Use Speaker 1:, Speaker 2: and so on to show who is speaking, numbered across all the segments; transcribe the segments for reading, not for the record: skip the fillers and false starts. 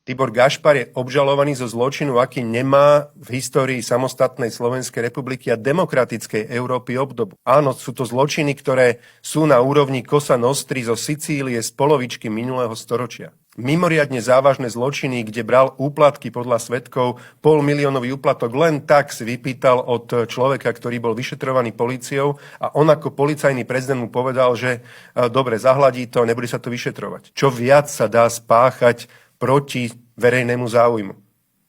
Speaker 1: Tibor Gašpar je obžalovaný zo zločinu, aký nemá v histórii samostatnej Slovenskej republiky a demokratickej Európy obdobu. Áno, sú to zločiny, ktoré sú na úrovni Cosa Nostry zo Sicílie z polovičky minulého storočia. Mimoriadne závažné zločiny, kde bral úplatky podľa svedkov, 500 000 úplatok len tak si vypýtal od človeka, ktorý bol vyšetrovaný políciou a on ako policajný prezident mu povedal, že dobre, zahladí to, nebude sa to vyšetrovať. Čo viac sa dá spáchať proti verejnému záujmu.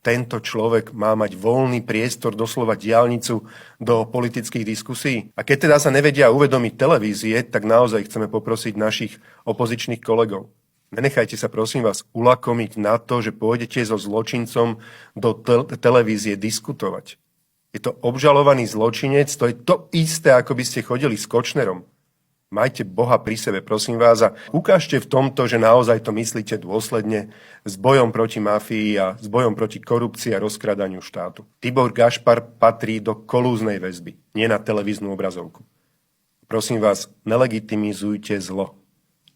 Speaker 1: Tento človek má mať voľný priestor, doslova diaľnicu do politických diskusí. A keď teda sa nevedia uvedomiť televízie, tak naozaj chceme poprosiť našich opozičných kolegov. Nenechajte sa prosím vás ulakomiť na to, že pôjdete so zločincom do televízie diskutovať. Je to obžalovaný zločinec, to je to isté, ako by ste chodili s Kočnerom. Majte Boha pri sebe, prosím vás, a ukážte v tomto, že naozaj to myslíte dôsledne s bojom proti mafii a s bojom proti korupcii a rozkradaniu štátu. Tibor Gašpar patrí do kolúznej väzby, nie na televíznu obrazovku. Prosím vás, nelegitimizujte zlo.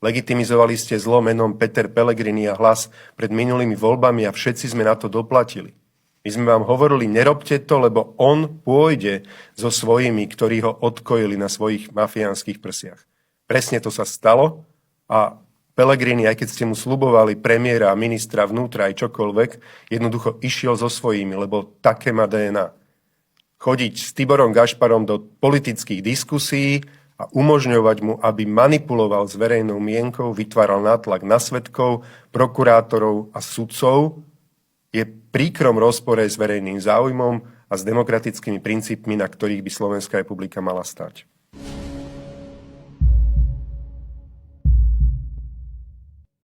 Speaker 1: Legitimizovali ste zlo menom Peter Pellegrini a Hlas pred minulými voľbami a všetci sme na to doplatili. My sme vám hovorili, nerobte to, lebo on pôjde so svojimi, ktorí ho odkojili na svojich mafiánskych prsiach. Presne to sa stalo a Pellegrini, aj keď ste mu sľubovali premiéra a ministra vnútra aj čokoľvek, jednoducho išiel so svojimi, lebo také má DNA. Chodiť s Tiborom Gašparom do politických diskusí a umožňovať mu, aby manipuloval s verejnou mienkou, vytváral nátlak na svedkov, prokurátorov a sudcov, je príkrom rozpore s verejným záujmom a s demokratickými princípmi, na ktorých by Slovenská republika mala stať.